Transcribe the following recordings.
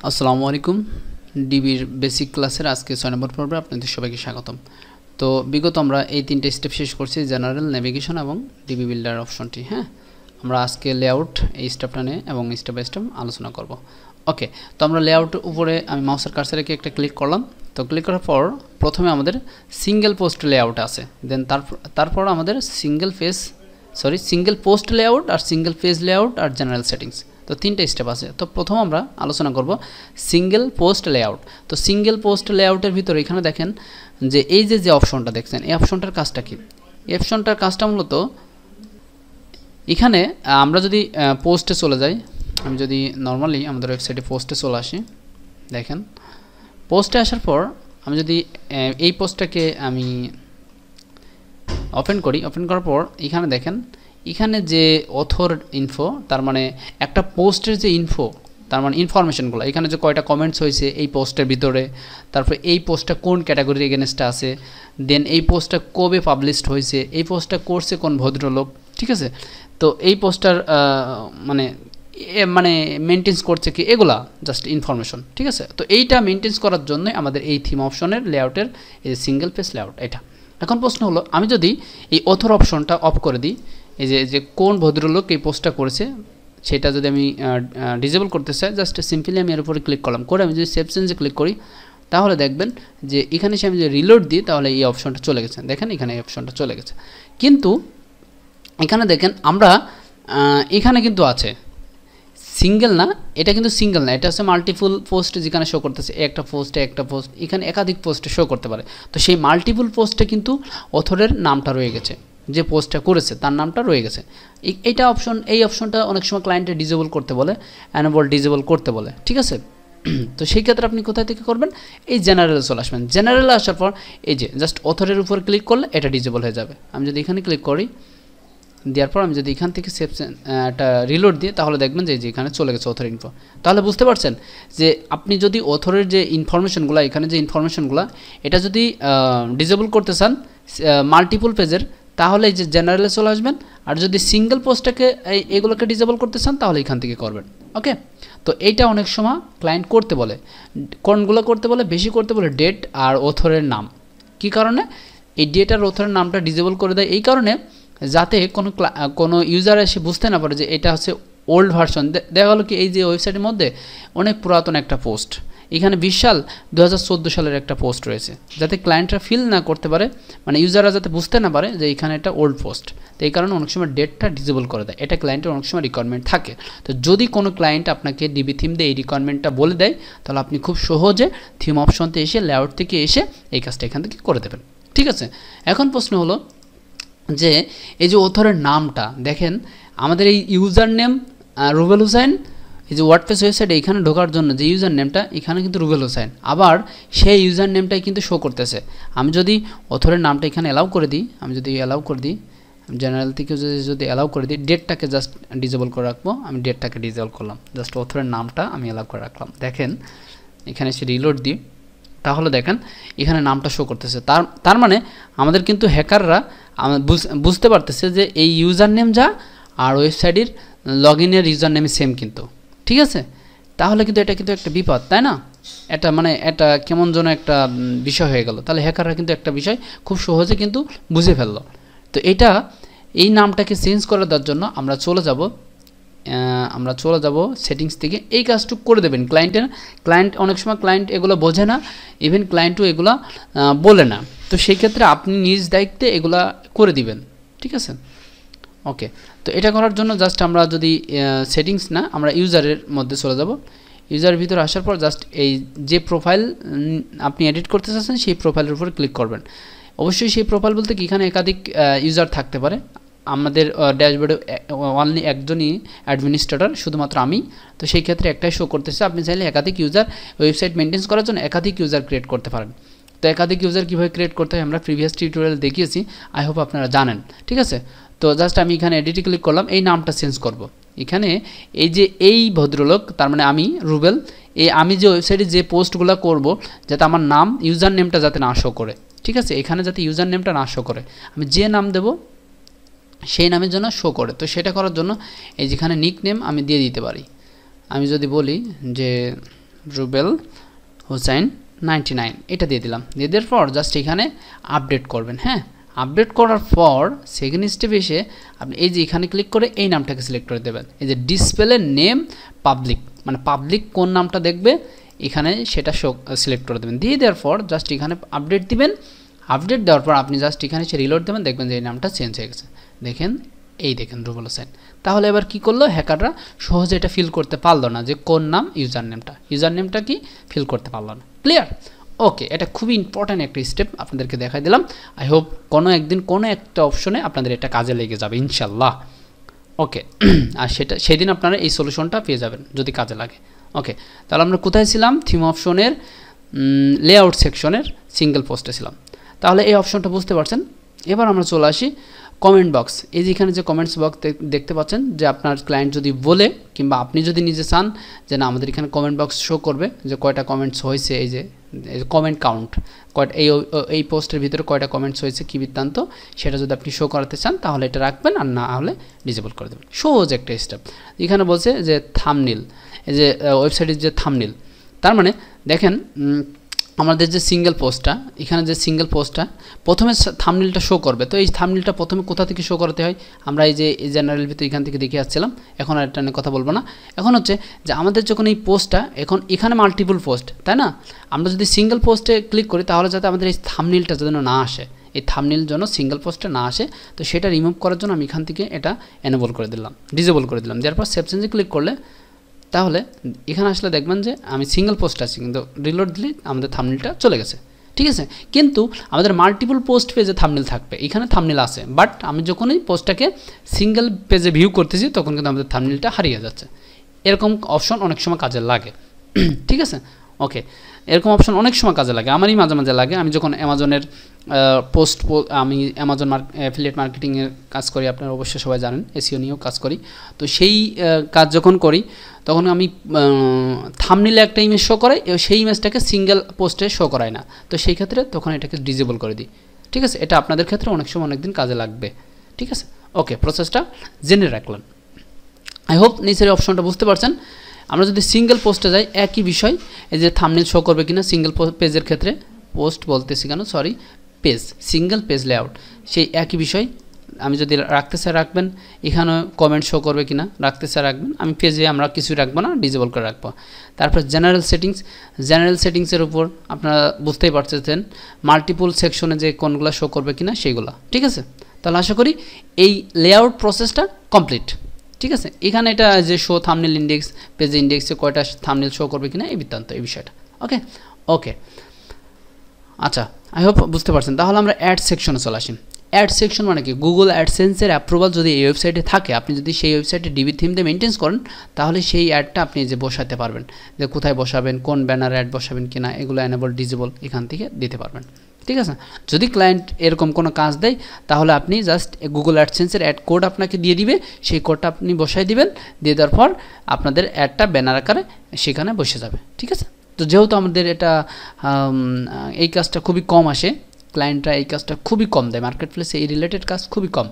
আসসালামু আলাইকুম ডিবির বেসিক ক্লাসের আজকে 6 নম্বর পর্বে আপনাদের সবাইকে স্বাগতম। তো বিগত আমরা এই তিনটে স্টেপ শেষ করছি, জেনারেল, নেভিগেশন এবং ডিবি বিল্ডার অপশনটি। হ্যাঁ, আমরা আজকে লেআউট এই স্টেপটা নিয়ে এবং স্টেপ বাই স্টেপ আলোচনা করব। ওকে, তো আমরা লেআউটের উপরে আমি মাউসের কার্সর রেখে একটা ক্লিক করলাম। তো ক্লিক করার পর প্রথমে আমাদের সিঙ্গেল পোস্ট লেআউট আছে, দেন তারপর আমাদের সিঙ্গেল পোস্ট লেআউট আর সিঙ্গেল পেজ লেআউট আর জেনারেল সেটিংস। তো তিনটে স্টেপ আছে। তো প্রথম আমরা আলোচনা করব সিঙ্গেল পোস্ট লেআউট। তো সিঙ্গেল পোস্ট লেআউটের ভিতরে এখানে দেখেন যে এই যে অপশনটা দেখছেন, এই অপশনটার কাজটা কি? এই অপশনটার কাজটা মূলত এখানে আমরা যদি পোস্টে চলে যাই, আমি যদি নর্মালি আমাদের ওয়েবসাইটে পোস্টে চলে আসি, দেখেন পোস্টে আসার পর আমি যদি এই পোস্টটাকে আমি ওপেন করি, ওপেন করার পর এখানে দেখেন এখানে যে অথর ইনফো, তার মানে একটা পোস্টের যে ইনফো, তার মানে ইনফরমেশনগুলো, এখানে যে কয়টা কমেন্টস হয়েছে এই পোস্টের ভিতরে, তারপর এই পোস্টটা কোন ক্যাটাগরির এগেনস্টে আছে, দেন এই পোস্টটা কবে পাবলিশড হয়েছে, এই পোস্টটা করছে কোন ভদ্রলোক, ঠিক আছে। তো এই পোস্টার মানে মেনটেন্স করছে কি, এগুলা জাস্ট ইনফরমেশন, ঠিক আছে। তো এইটা মেনটেন্স করার জন্য আমাদের এই থিম অপশনের লেআউটের এই সিঙ্গেল পেজ লেআউট এটা। এখন প্রশ্ন হলো, আমি যদি এই অথর অপশনটা অফ করে দিই, এই যে কোন ভদ্রলোক এই পোস্টটা করেছে সেটা যদি আমি ডিসেবল করতে চাই, জাস্ট সিম্পলি আমি এর উপরে ক্লিক করলাম, করে আমি যদি সেভ চেঞ্জে ক্লিক করি, তাহলে দেখবেন যে এখানে আমি যদি রিলোড দিই তাহলে এই অপশনটা চলে গেছে। দেখেন এখানে এই অপশনটা চলে গেছে, কিন্তু এখানে দেখেন আমরা এখানে কিন্তু আছে সিঙ্গেল না, এটা কিন্তু সিঙ্গেল না, এটা হচ্ছে মাল্টিপল পোস্ট যেখানে শো করতেছে, একটা পোস্ট এখানে একাধিক পোস্টে শো করতে পারে। তো সেই মাল্টিপল পোস্টে কিন্তু অথরের নামটা রয়ে গেছে, যে পোস্টটা করেছে তার নামটা রয়ে গেছে। এই অপশনটা অনেক সময় ক্লায়েন্টে ডিসেবল করতে বলে, অ্যানেবল ডিসেবল করতে বলে, ঠিক আছে। তো সেই ক্ষেত্রে আপনি কোথায় থেকে করবেন, এই জেনারেলে চলে আসবেন। জেনারেলে আসার পর এই যে জাস্ট অথরের উপর ক্লিক করলে এটা ডিসেবল হয়ে যাবে। আমি যদি এখানে ক্লিক করি, দেওয়ার পর আমি যদি এখান থেকে একটা রিলোড দিই, তাহলে দেখবেন যে এখানে চলে গেছে অথর ইনফো। তাহলে বুঝতে পারছেন যে আপনি যদি অথরের যে ইনফরমেশনগুলো, এখানে যে ইনফরমেশনগুলো, এটা যদি ডিসেবল করতে চান মাল্টিপল পেজের, তাহলে এই যে জেনারেলে চলে আসবেন। আর যদি সিঙ্গেল পোস্টটাকে এগুলোকে ডিসেবল করতে চান তাহলে এখান থেকে করবেন। ওকে, তো এইটা অনেক সময় ক্লায়েন্ট করতে বলে, কোনগুলো করতে বলে, বেশি করতে বলে ডেট আর অথরের নাম। কি কারণে এই ডেট আর অথরের নামটা ডিসেবল করে দেয়? এই কারণে যাতে কোনো ইউজার এসে বুঝতে না পারে যে এটা হচ্ছে ওল্ড ভার্সন। দেখা গেলো কি, এই যে ওয়েবসাইটের মধ্যে অনেক পুরাতন একটা পোস্ট, এখানে 20 সাল 2014 সালের একটা পোস্ট রয়েছে, যাতে ক্লায়েন্টরা ফিল না করতে পারে, মানে ইউজাররা যাতে বুঝতে না পারে যে এখানে একটা ওল্ড পোস্ট। তো এই কারণে অনেক সময় ডেটটা ডিসেবল করে দেয়, এটা ক্লায়েন্টের অনেক সময় রিকোয়ারমেন্ট থাকে। তো যদি কোনো ক্লায়েন্ট আপনাকে ডিবি থিম দিয়ে এই রিকোয়ারমেন্টটা বলে দেয়, তাহলে আপনি খুব সহজে থিম অপশনতে এসে লেআউট থেকে এসে এই কাজটা এখান থেকে করে দেবেন, ঠিক আছে। এখন প্রশ্ন হলো যে এই যে অথরের নামটা দেখেন, আমাদের এই ইউজার নেম রুবেল হোসেন, এই যে ওয়ার্ডপ্রেস ওয়েবসাইটে এখানে ঢোকার জন্য যে ইউজার নেমটা, এখানে কিন্তু রুবেল হোসেন, আবার সেই ইউজার নেমটাই কিন্তু শো করতেছে। আমি যদি অথরের নামটা এখানে অ্যালাউ করে দিই, আমি যদি অ্যালাউ করে দিই, জেনারেল থেকে যদি অ্যালাউ করে দিই, ডেটটাকে জাস্ট ডিসেবল করে রাখবো, আমি ডেটটাকে ডিসেবল করলাম, জাস্ট অথরের নামটা আমি অ্যালাউ করে রাখলাম। দেখেন এখানে এসে রিলোড দিই, তাহলে দেখেন এখানে নামটা শো করতেছে। তার মানে আমাদের কিন্তু হ্যাকাররা বুঝতে পারতেছে যে এই ইউজার নেম যা আর ওয়েবসাইটের লগ ইনের ইউজার নেম সেম কিন্তু, ঠিক আছে। তাহলে কিন্তু এটা কিন্তু একটা বিপদ, তাই না? এটা কেমন যেন একটা বিষয় হয়ে গেল। তাহলে হ্যাকাররা কিন্তু একটা বিষয় খুব সহজে কিন্তু বুঝে ফেললো। তো এই নামটাকে চেঞ্জ করে দেওয়ার জন্য আমরা চলে যাব সেটিংস থেকে, এই কাজটুকু করে দেবেন। ক্লায়েন্ট অনেক সময় ক্লায়েন্ট এগুলো বোঝে না, ইভেন ক্লায়েন্টও এগুলো বলে না। তো সেই ক্ষেত্রে আপনি নিজ দায়িত্বে এগুলা করে দিবেন, ঠিক আছে। ওকে, তো এটা করার জন্য জাস্ট আমরা যদি সেটিংস না, আমরা ইউজারের মধ্যে চলে যাব। ইউজারের ভিতরে আসার পর জাস্ট এই যে প্রোফাইল আপনি এডিট করতে চাচ্ছেন সেই প্রোফাইলের উপরে ক্লিক করবেন। অবশ্যই সেই প্রোফাইল বলতে কি, এখানে একাধিক ইউজার থাকতে পারে। আমাদের ড্যাশবোর্ডে অনলি একজনই অ্যাডমিনিস্ট্রেটর, শুধুমাত্র আমি। তো সেই ক্ষেত্রে একটাই শো করতেছে। আপনি চাইলে একাধিক ইউজার ওয়েবসাইট মেনটেন করার জন্য একাধিক ইউজার ক্রিয়েট করতে পারেন। তো একাধিক ইউজার কীভাবে ক্রিয়েট করতে হয় আমরা প্রিভিয়াস টিউটোরিয়াল দেখিয়েছি, আই হোপ আপনারা জানেন, ঠিক আছে। তো জাস্ট আমি এখানে এডিটে ক্লিক করলাম, এই নামটা চেঞ্জ করব। এখানে এই ভদ্রলোক, তার মানে আমি রুবেল, আমি যে ওয়েবসাইটে যে পোস্টগুলো করব, যাতে আমার নাম ইউজার নেমটা যাতে না শো করে, ঠিক আছে। এখানে যাতে ইউজার নেমটা না শো করে, আমি যে নাম দেব সেই নামের জন্য শো করে। তো সেটা করার জন্য এই যেখানে নিক নেম আমি দিয়ে দিতে পারি। আমি যদি বলি যে রুবেল হোসেন 99 এটা দিয়ে দিলাম। দিয়ে দেওয়ার পর জাস্ট এখানে আপডেট করবেন। হ্যাঁ, আপডেট করার পর সেকেন্ড স্টেপ এসে আপনি এই যে এখানে ক্লিক করে এই নামটাকে সিলেক্ট করে দেবেন। এই যে ডিসপ্লে নেম পাবলিক, মানে পাবলিক কোন নামটা দেখবে এখানে সেটা সিলেক্ট করে দেবেন। দিয়ে দেওয়ার পর জাস্ট এখানে আপডেট দিবেন। আপডেট দেওয়ার পর আপনি জাস্ট এখানে সে রিলোড দেবেন, দেখবেন যে এই নামটা চেঞ্জ হয়ে গেছে। দেখেন, এই দেখেন রুবেল হোসেন। তাহলে এবার কি করলো, হ্যাকাররা সহজে এটা ফিল করতে পারলো না যে কোন নাম ইউজার নেমটা কি ফিল করতে পারলো না। ক্লিয়ার? ওকে, এটা খুবই ইম্পর্ট্যান্ট একটা স্টেপ আপনাদেরকে দেখাই দিলাম। আই হোপ কোনো একদিন কোনো একটা অপশনে আপনাদের এটা কাজে লেগে যাবে ইনশাল্লাহ। ওকে, আর সেদিন আপনারা এই সলিউশনটা পেয়ে যাবেন যদি কাজে লাগে। ওকে, তাহলে আমরা কোথায় ছিলাম? থিম অপশনের লেআউট সেকশনের সিঙ্গেল পোস্টে ছিলাম। তাহলে এই অপশনটা বুঝতে পারছেন। এবার আমরা চলে আসি কমেন্ট বক্স। এই যে এখানে যে কমেন্টস বক্স দেখতে পাচ্ছেন, যে আপনার ক্লায়েন্ট যদি বলে কিংবা আপনি যদি নিজে চান যে না আমাদের এখানে কমেন্ট বক্স শো করবে যে কয়টা কমেন্টস হয়েছে, এই যে কমেন্ট কাউন্ট কয়টা, এই পোস্টের ভিতরে কয়টা কমেন্টস হয়েছে কী বৃত্তান্ত, সেটা যদি আপনি শো করাতে চান তাহলে এটা রাখবেন, আর না হলে ডিসেবল করে দেবেন। সহজ একটা স্টেপ। এখানে বলছে যে থাম্বনেল, এই যে ওয়েবসাইটের যে থাম্বনেল, তার মানে দেখেন আমাদের যে সিঙ্গেল পোস্টটা, এখানে যে সিঙ্গেল পোস্টটা প্রথমে থাম্বনেলটা শো করবে। তো এই থাম্বনেলটা প্রথমে কোথা থেকে শো করাতে হয়, আমরা এই যে জেনারেল ভিতরে এখান থেকে দেখে আসছিলাম। এখন আর এটা নিয়ে কথা বলবো না। এখন হচ্ছে যে আমাদের যখন এই পোস্টটা, এখন এখানে মাল্টিপল পোস্ট, তাই না? আমরা যদি সিঙ্গেল পোস্টে ক্লিক করি তাহলে যাতে আমাদের এই থাম্বনেলটা যেন না আসে, এই থাম্বনেল যেন সিঙ্গেল পোস্টে না আসে, তো সেটা রিমুভ করার জন্য আমি এখান থেকে এটা এনেবল করে দিলাম, ডিসেবল করে দিলাম। তারপর সেভ চেঞ্জে ক্লিক করলে তাহলে এখানে আসলে দেখবেন যে আমি সিঙ্গেল পোস্ট আছি, কিন্তু রিলোড দিলে আমাদের থাম্বনেলটা চলে গেছে। ঠিক আছে, কিন্তু আমাদের মাল্টিপল পোস্ট পেজে থাম্বনেল থাকবে, এখানে থাম্বনেল আছে, বাট আমি যখনই পোস্টটাকে সিঙ্গেল পেজে ভিউ করতেছি তখন কিন্তু আমাদের থাম্বনেলটা হারিয়ে যাচ্ছে। এরকম অপশন অনেক সময় কাজে লাগে। ঠিক আছে, ওকে, এরকম অপশন অনেক সময় কাজে লাগে, আমারই মাঝে মাঝে লাগে। আমি যখন অ্যামাজনের আমি অ্যামাজন অ্যাফিলিয়েট মার্কেটিংয়ের কাজ করি, আপনারা অবশ্যই সবাই জানেন, এসইও নিয়েও কাজ করি। তো সেই কাজ যখন করি তখন আমি থাম্বনেলে একটা ইমেজ শো করাই, সেই ইমেজটাকে সিঙ্গেল পোস্টে শো করাই না। তো সেই ক্ষেত্রে তখন এটাকে ডিসেবল করে দিই। ঠিক আছে, এটা আপনাদের ক্ষেত্রে অনেক সময় অনেক দিন কাজে লাগবে। ঠিক আছে, ওকে, প্রসেসটা জেনে রাখলেন। আই হোপ নিচের অপশনটা বুঝতে পারছেন। আমরা যদি সিঙ্গেল পোস্টে যাই, একই বিষয়, এই যে থাম্বনেল শো করবে কিনা সিঙ্গেল পেজের ক্ষেত্রে, পোস্ট বলতেছি কেন, sorry, page, single page layout, সেই একই বিষয়। আমি যদি রাখতে চাই রাখবেন, এখানে কমেন্ট শো করবে কিনা রাখতে চাই রাখবেন। আমি পেজে আমরা কিছুই রাখবো না, ডিসেবল করে রাখবো। তারপর জেনারেল সেটিংসের উপর আপনারা বুঝতেই পারছেন মাল্টিপল সেকশনে যে কোনগুলো শো করবে কিনা সেইগুলো। ঠিক আছে, তাহলে আশা করি এই লেআউট প্রসেসটা কমপ্লিট। ঠিক আছে, এখানে এটা যে শো থাম্বনেল ইন্ডেক্স, পেজ ইন্ডেক্সে কয়টা থাম্বনেল শো করবে কিনা এই বৃত্তান্ত, এই বিষয়টা। ওকে ওকে, আচ্ছা, আই হোপ বুঝতে পারছেন। তাহলে আমরা অ্যাড সেকশনে চলে আসি। অ্যাড সেকশন মানে কি, গুগল অ্যাডসেন্সের অ্যাপ্রুভাল যদি এই ওয়েবসাইটে থাকে, আপনি যদি সেই ওয়েবসাইটে ডিবি থিম দিয়ে মেনটেন করেন, তাহলে সেই অ্যাডটা আপনি যে বসাতে পারবেন, যে কোথায় বসাবেন, কোন ব্যানার অ্যাড বসাবেন কিনা, এগুলো এনেবল ডিসেবল এখান থেকে দিতে পারবেন। ঠিক আছে, যদি ক্লায়েন্ট এরকম কোনো কাজ দেয় তাহলে আপনি জাস্ট গুগল অ্যাডসেন্সের অ্যাড কোড আপনাকে দিয়ে দিবে, সেই কোডটা আপনি বসাই দিবেন। দিয়ে দেওয়ার পর আপনাদের অ্যাডটা ব্যানার আকারে সেখানে বসে যাবে। ঠিক আছে, তো যেহেতু আমাদের এটা এই কাজটা খুবই কম আসে, ক্লায়েন্টরা এই কাজটা খুবই কম দেয়, মার্কেট প্লেসে এই রিলেটেড কাজ খুবই কম,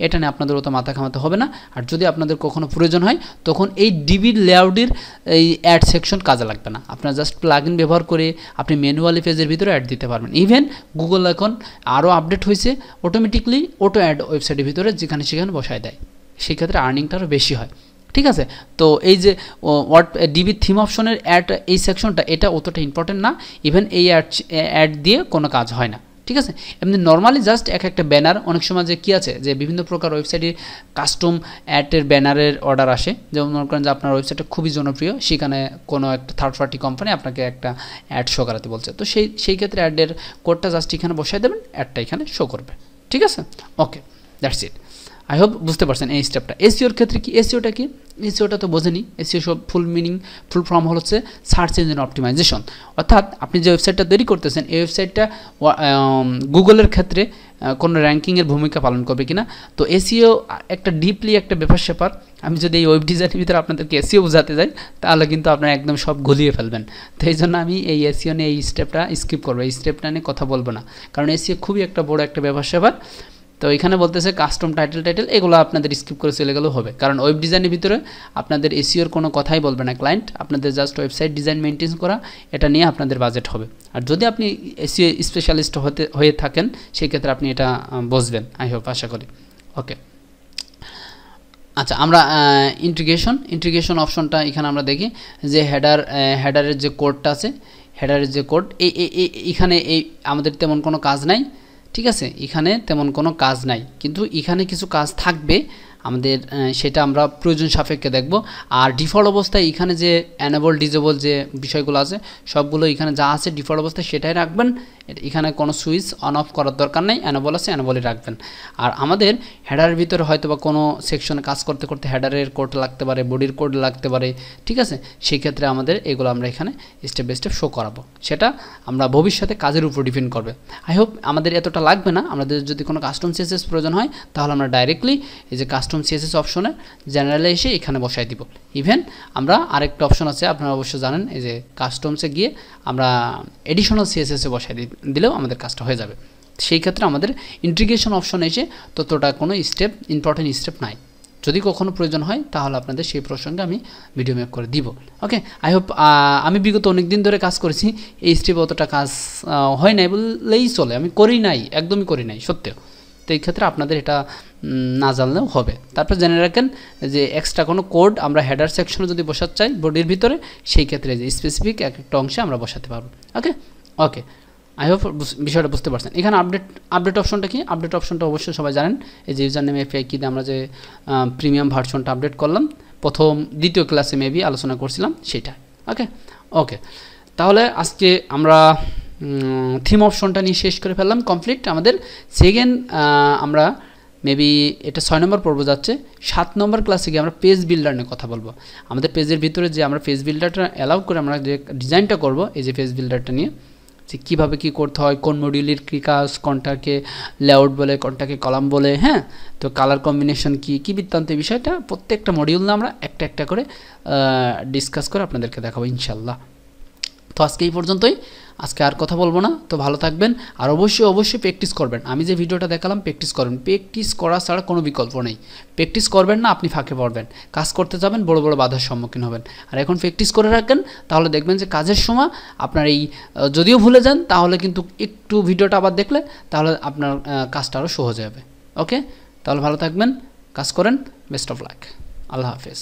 এটা নিয়ে আপনাদের অত মাথা ঘামাতে হবে না। আর যদি আপনাদের কখনো প্রয়োজন হয় তখন এই ডিবি লেআউটের এই অ্যাড সেকশন কাজে লাগবে না, আপনারা জাস্ট প্লাগইন ব্যবহার করে আপনি ম্যানুয়ালি পেজের ভিতরে অ্যাড দিতে পারবেন। ইভেন গুগল এখন আরও আপডেট হয়েছে, অটোমেটিকলি অটো অ্যাড ওয়েবসাইটের ভিতরে যেখানে সেখানে বসায় দেয়, সেই ক্ষেত্রে আর্নিংটা আরও বেশি হয়। ঠিক আছে, তো এই যে ডিবি থিম অপশনের অ্যাড এই সেকশনটা, এটা অতটা ইম্পর্টেন্ট না। ইভেন এই অ্যাড দিয়ে কোনো কাজ হয় না। ঠিক আছে, এমনি নর্মালি জাস্ট একটা ব্যানার, অনেক সময় যে কী আছে যে বিভিন্ন প্রকার ওয়েবসাইটে কাস্টম অ্যাডের ব্যানারের অর্ডার আসে, যেমন মনে করেন যে আপনার ওয়েবসাইটটা খুবই জনপ্রিয়, সেখানে কোনো একটা থার্ড পার্টি কোম্পানি আপনাকে একটা অ্যাড শো করাতে বলছে, তো সেই ক্ষেত্রে অ্যাডের কোডটা জাস্ট এখানে বসাই দেবেন, অ্যাডটা এখানে শো করবে। ঠিক আছে, ওকে, দ্যাটস ইট। আই হোপ বুঝতে পারছেন এই স্টেপটা। এসইওর ক্ষেত্রে কি, এসইওটা কি, এসইওটা তো বোঝেনি। এসইও সব ফুল ফর্ম হচ্ছে সার্চ ইঞ্জিন অপটিমাইজেশন, অর্থাৎ আপনি যে ওয়েবসাইটটা তৈরি করতেছেন এই ওয়েবসাইটটা গুগলের ক্ষেত্রে কোনো র্যাঙ্কিংয়ের ভূমিকা পালন করবে কিনা। তো এসইও একটা ডিপলি একটা ব্যাপার স্যাপার, আমি যদি এই ওয়েব ডিজাইনের ভিতরে আপনাদেরকে এসইও বোঝাতে যাই তাহলে কিন্তু আপনারা একদম সব গুলিয়ে ফেলবেন। তো এই জন্য আমি এই এসইও নিয়ে এই স্টেপটা স্কিপ করবো, এই স্টেপটা নিয়ে কথা বলবো না, কারণ এসইও খুবই একটা বড় একটা ব্যাপার স্যাপার। তো এখানে বলতেছে কাস্টম টাইটেল এগুলো আপনাদের স্কিপ করে চলে গেলেও হবে, কারণ ওয়েব ডিজাইনের ভিতরে আপনাদের এসইওর কোনো কথাই বলবে না ক্লায়েন্ট, আপনাদের জাস্ট ওয়েবসাইট ডিজাইন মেনটেন করা, এটা নিয়ে আপনাদের বাজেট হবে। আর যদি আপনি এসইও স্পেশালিস্ট হয়ে থাকেন সেই ক্ষেত্রে আপনি এটা বুঝবেন, আই হোপ, আশা করি। ওকে, আচ্ছা, আমরা ইন্টিগ্রেশন অপশনটা এখানে আমরা দেখি যে হেডারের যে কোডটা আছে, হেডারের যে কোড এখানে আমাদের তেমন কোনো কাজ নাই, ঠিক আছে, এখানে তেমন কোনো কাজ নাই, কিন্তু এখানে কিছু কাজ থাকবে আমাদের, সেটা আমরা প্রয়োজন সাপেক্ষে দেখব। আর ডিফল্ট অবস্থায় এখানে যে অ্যানেবল ডিজেবল যে বিষয়গুলো আছে সবগুলো এখানে যা আছে ডিফল্ট অবস্থায় সেটাই রাখবেন, এখানে কোনো সুইচ অন অফ করার দরকার নাই, অ্যানেবল আছে অ্যানেবলই রাখবেন। আর আমাদের হেডারের ভিতরে হয়তো বা কোনো সেকশনে কাজ করতে করতে হেডারের কোড লাগতে পারে, বডির কোড লাগতে পারে, ঠিক আছে, সেই ক্ষেত্রে আমাদের এগুলো আমরা এখানে স্টেপ বাই স্টেপ শো করাবো, সেটা আমরা ভবিষ্যতে কাজের উপর ডিপেন্ড করবে। আই হোপ আমাদের এতটা লাগবে না, আমাদের যদি কোনো কাস্টম সিএসএস প্রয়োজন হয় তাহলে আমরা ডাইরেক্টলি এই যে কাস্টম সিএসএস অপশনে জেনারেলে এসে এখানে বসাই দিব। ইভেন আমরা আরেকটা অপশন আছে আপনারা অবশ্যই জানেন, এই যে কাস্টমসে গিয়ে আমরা এডিশনাল সিএসএসে বসাই দিলেও আমাদের কাজটা হয়ে যাবে। সেই ক্ষেত্রে আমাদের ইন্টিগ্রেশন অপশন এসে ততটা কোনো ইম্পর্টেন্ট স্টেপ নাই, যদি কখনো প্রয়োজন হয় তাহলে আপনাদের সেই প্রসঙ্গে আমি ভিডিও মেক করে দিব। ওকে, আই হোপ আমি বিগত অনেক দিন ধরে কাজ করেছি, এই স্টেপে অতটা কাজ হয় নাই বললেই চলে, আমি করি নাই, একদমই করি নাই সত্যি। তো এই ক্ষেত্রে আপনাদের এটা না জানলেও হবে। তারপর জেনে রাখেন যে এক্সট্রা কোনো কোড আমরা হেডার সেকশনে যদি বসাতে চাই বডির ভিতরে, সেই ক্ষেত্রে যে স্পেসিফিক একটা অংশে আমরা বসাতে পারবো। ওকে ওকে, আই হোপ বিষয়টা বুঝতে পারছেন। এখানে আপডেট অপশনটা কি? আপডেট অপশনটা অবশ্যই সবাই জানেন, এই যে ইউজার নেম এপিআই কি দিয়ে আমরা যে প্রিমিয়াম ভার্সনটা আপডেট করলাম, দ্বিতীয় ক্লাসে মেবি আলোচনা করছিলাম সেটা। ওকে ওকে, তাহলে আজকে আমরা থিম অপশনটা নিয়ে শেষ করে ফেললাম, কমপ্লিট আমাদের। সেকেন্ড আমরা মেবি এটা 6 নম্বর পর্ব যাচ্ছে, 7 নম্বর ক্লাসে গিয়ে আমরা পেজ বিল্ডার নিয়ে কথা বলবো। আমাদের পেজের ভিতরে যে আমরা পেজ বিল্ডারটা অ্যালাউ করে আমরা যে ডিজাইনটা করব, এই যে পেজ বিল্ডারটা নিয়ে যে কীভাবে কী করতে হয়, কোন মডিউলের কী কাজ, কোনটাকে লেআউট বলে, কোনটাকে কলাম বলে, হ্যাঁ, তো কালার কম্বিনেশন কী বৃত্তান্ত, এই বিষয়টা প্রত্যেকটা মডিউল না আমরা একটা একটা করে ডিসকাস করে আপনাদেরকে দেখাবো ইনশাল্লাহ। তো আজকে এই পর্যন্তই, আজকে আর কথা বলবো না। তো ভালো থাকবেন, আর অবশ্যই প্র্যাকটিস করবেন। আমি যে ভিডিওটা দেখালাম প্র্যাকটিস করবেন, প্র্যাকটিস করা ছাড়া কোনো বিকল্প নেই। প্র্যাকটিস করবেন না আপনি ফাঁকে পড়বেন, কাজ করতে যাবেন বড় বড় বাধার সম্মুখীন হবেন। আর এখন প্র্যাকটিস করে রাখেন, তাহলে দেখবেন যে কাজের সময় আপনার এই যদিও ভুলে যান তাহলে কিন্তু একটু ভিডিওটা আবার দেখলে তাহলে আপনার কাজটা আরও সহজ হবে। ওকে, তাহলে ভালো থাকবেন, কাজ করেন, বেস্ট অফ লাক, আল্লাহ হাফেজ।